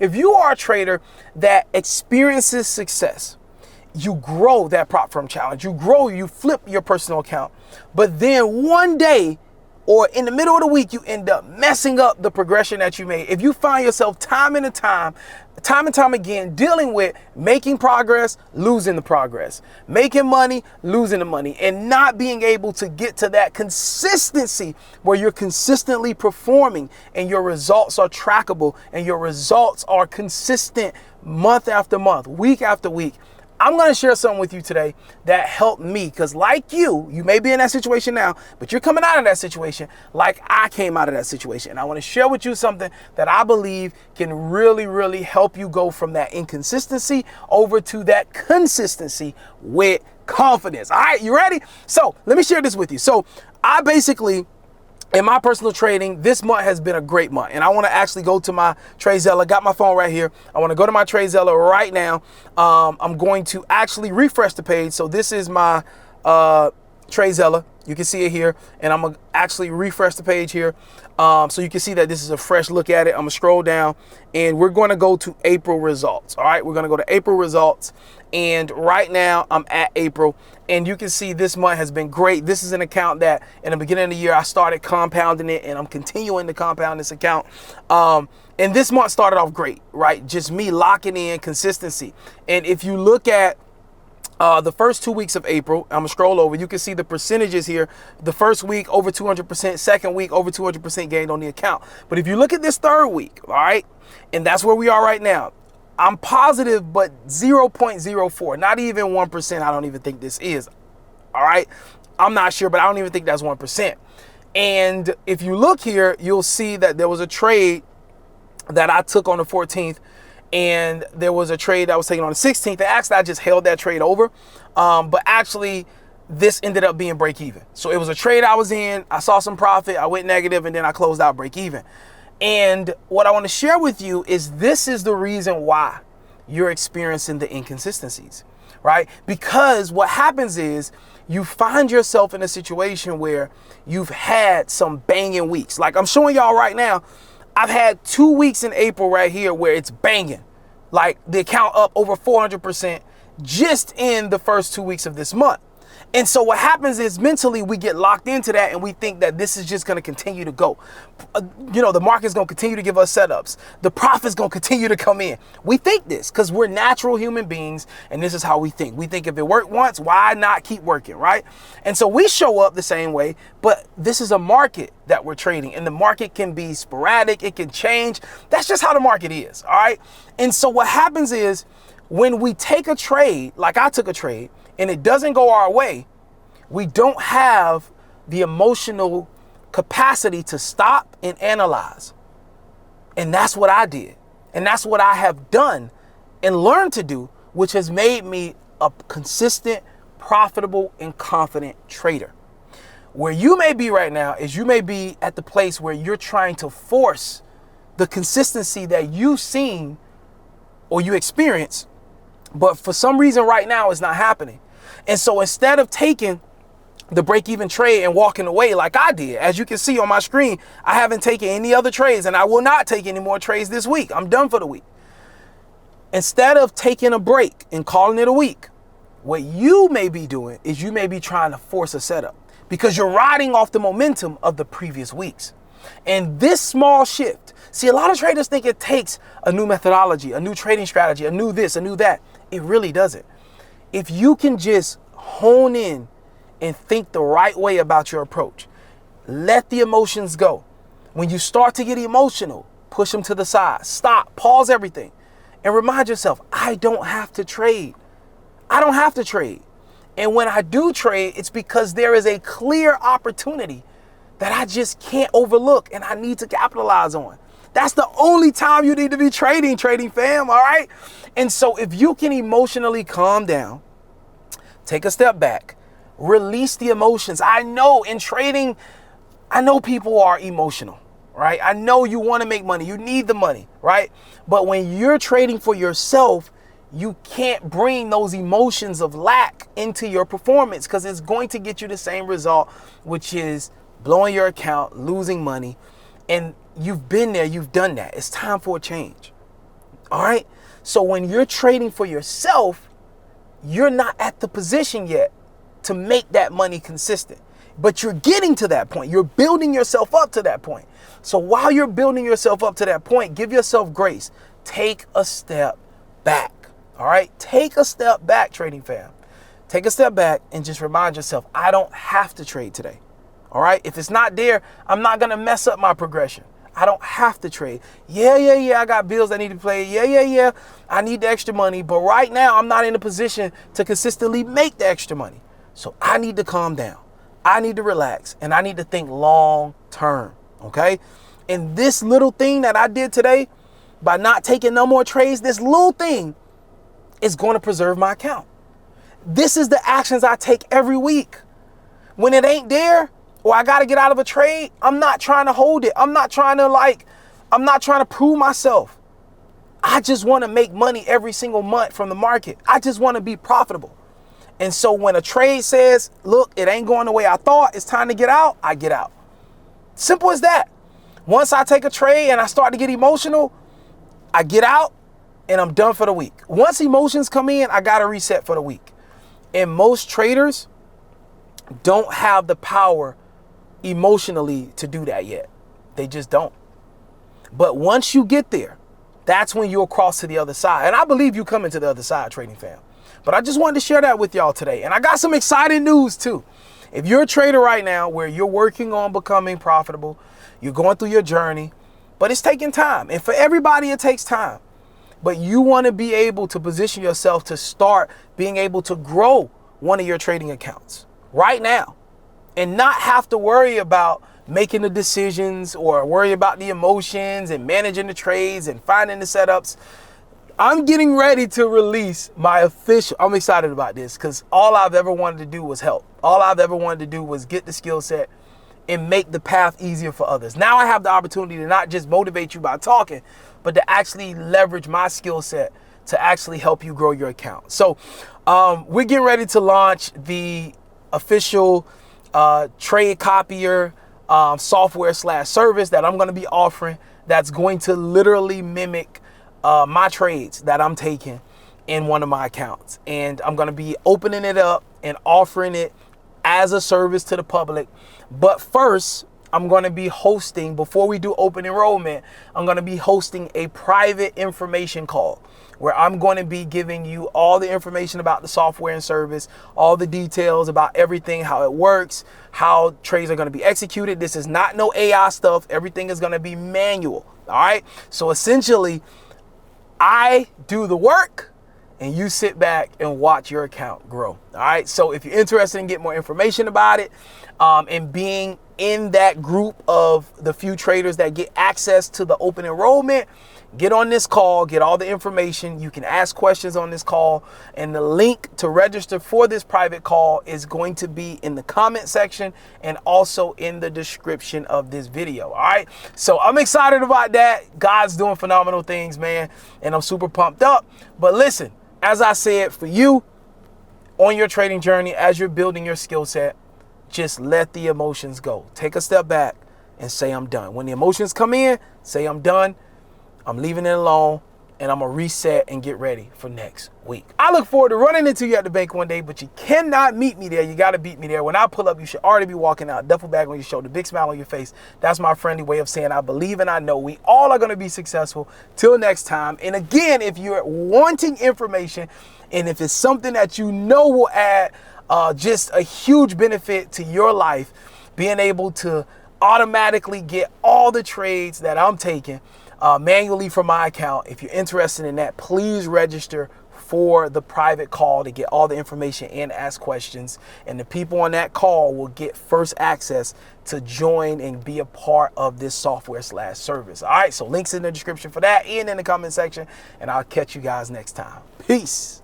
If you are a trader that experiences success, you grow that prop firm challenge, you grow, you flip your personal account, but then one day or in the middle of the week, you end up messing up the progression that you made. If you find yourself time and time again, dealing with making progress, losing the progress, making money, losing the money, and not being able to get to that consistency where you're consistently performing and your results are trackable and your results are consistent month after month, week after week, I'm going to share something with you today that helped me, because like you may be in that situation now, but you're coming out of that situation like I came out of that situation. And I want to share with you something that I believe can really, really help you go from that inconsistency over to that consistency with confidence. All right, you ready? So let me share this with you. So I basically, in my personal trading, this month has been a great month. And I want to actually go to my TradeZella. Got my phone right here. I want to go to my TradeZella right now. I'm going to actually refresh the page. So this is my TradeZella. You can see it here. And I'm going to actually refresh the page here. So you can see that this is a fresh look at it. I'm going to scroll down and we're going to go to April results. All right, we're going to go to April results. And right now I'm at April, and you can see this month has been great. This is an account that in the beginning of the year I started compounding it, and I'm continuing to compound this account. And this month started off great, right? Just me locking in consistency. And if you look at the first 2 weeks of April, I'm gonna scroll over, you can see the percentages here. The first week over 200%, second week over 200% gained on the account. But if you look at this third week, all right, and that's where we are right now, I'm positive, but 0.04, not even 1%. I don't even think this is. All right. I'm not sure, but I don't even think that's 1%. And if you look here, you'll see that there was a trade that I took on the 14th, and there was a trade that was taken on the 16th. And actually, I just held that trade over. But actually, this ended up being break even. So it was a trade I was in. I saw some profit. I went negative, and then I closed out break even. And what I want to share with you is this is the reason why you're experiencing the inconsistencies, right? Because what happens is you find yourself in a situation where you've had some banging weeks. Like I'm showing y'all right now, I've had 2 weeks in April right here where it's banging. Like the account up over 400% just in the first 2 weeks of this month. And so what happens is mentally we get locked into that and we think that this is just going to continue to go. The market's going to continue to give us setups. The profit's going to continue to come in. We think this because we're natural human beings, and this is how we think. We think if it worked once, why not keep working, right? And so we show up the same way, but this is a market that we're trading, and the market can be sporadic. It can change. That's just how the market is, all right? And so what happens is when we take a trade, like I took a trade, and it doesn't go our way, we don't have the emotional capacity to stop and analyze. And that's what I did. And that's what I have done and learned to do, which has made me a consistent, profitable, and confident trader. Where you may be right now is you may be at the place where you're trying to force the consistency that you've seen or you experience, but for some reason right now it's not happening. And so instead of taking the break-even trade and walking away like I did, as you can see on my screen, I haven't taken any other trades, and I will not take any more trades this week. I'm done for the week. Instead of taking a break and calling it a week, what you may be doing is you may be trying to force a setup because you're riding off the momentum of the previous weeks. And this small shift, see, a lot of traders think it takes a new methodology, a new trading strategy, a new this, a new that. It really doesn't. If you can just hone in and think the right way about your approach, let the emotions go. When you start to get emotional, push them to the side, stop, pause everything, and remind yourself, I don't have to trade. I don't have to trade. And when I do trade, it's because there is a clear opportunity that I just can't overlook and I need to capitalize on. That's the only time you need to be trading fam, all right? And so if you can emotionally calm down, take a step back, release the emotions. I know in trading, I know people are emotional, right? I know you want to make money. You need the money, right? But when you're trading for yourself, you can't bring those emotions of lack into your performance because it's going to get you the same result, which is blowing your account, losing money. And you've been there, you've done that. It's time for a change. All right. So when you're trading for yourself, you're not at the position yet to make that money consistent. But you're getting to that point. You're building yourself up to that point. So while you're building yourself up to that point, give yourself grace. Take a step back. All right. Take a step back, trading fam. Take a step back and just remind yourself, I don't have to trade today. All right. If it's not there, I'm not going to mess up my progression. I don't have to trade. Yeah. I got bills I need to pay. Yeah. I need the extra money. But right now, I'm not in a position to consistently make the extra money. So I need to calm down. I need to relax. And I need to think long term. Okay. And this little thing that I did today, by not taking no more trades, this little thing is going to preserve my account. This is the actions I take every week. When it ain't there, or I got to get out of a trade, I'm not trying to hold it. I'm not trying to prove myself. I just want to make money every single month from the market. I just want to be profitable. And so when a trade says, look, it ain't going the way I thought, it's time to get out, I get out. Simple as that. Once I take a trade and I start to get emotional, I get out and I'm done for the week. Once emotions come in, I got to reset for the week. And most traders don't have the power emotionally to do that yet. They just don't. But once you get there, that's when you'll cross to the other side. And I believe you coming to the other side, trading fam. But I just wanted to share that with y'all today. And I got some exciting news too. If you're a trader right now where you're working on becoming profitable, you're going through your journey, but it's taking time. And for everybody, it takes time. But you want to be able to position yourself to start being able to grow one of your trading accounts right now and not have to worry about making the decisions or worry about the emotions and managing the trades and finding the setups. I'm getting ready to release my official, I'm excited about this because all I've ever wanted to do was help. All I've ever wanted to do was get the skill set and make the path easier for others. Now I have the opportunity to not just motivate you by talking, but to actually leverage my skill set to actually help you grow your account. So we're getting ready to launch the official trade copier software / service that I'm going to be offering that's going to literally mimic my trades that I'm taking in one of my accounts. And I'm going to be opening it up and offering it as a service to the public. But first, I'm going to be hosting, before we do open enrollment, I'm going to be hosting a private information call where I'm going to be giving you all the information about the software and service, all the details about everything, how it works, how trades are going to be executed. This is not no AI stuff. Everything is going to be manual. All right. So essentially, I do the work and you sit back and watch your account grow. All right. So if you're interested in getting more information about it and being in that group of the few traders that get access to the open enrollment, get on this call, get all the information. You can ask questions on this call, and the link to register for this private call is going to be in the comment section and also in the description of this video. All right. So I'm excited about that. God's doing phenomenal things, man. And I'm super pumped up. But listen, as I said, for you on your trading journey, as you're building your skill set, just let the emotions go. Take a step back and say, I'm done. When the emotions come in, say, I'm done. I'm leaving it alone, and I'm going to reset and get ready for next week. I look forward to running into you at the bank one day, but you cannot meet me there. You got to beat me there. When I pull up, you should already be walking out, duffel bag on your shoulder, big smile on your face. That's my friendly way of saying I believe and I know we all are going to be successful. Till next time. And again, if you're wanting information and if it's something that you know will add just a huge benefit to your life, being able to automatically get all the trades that I'm taking manually from my account. If you're interested in that, please register for the private call to get all the information and ask questions. And the people on that call will get first access to join and be a part of this software / service. All right, so links in the description for that and in the comment section. And I'll catch you guys next time. Peace.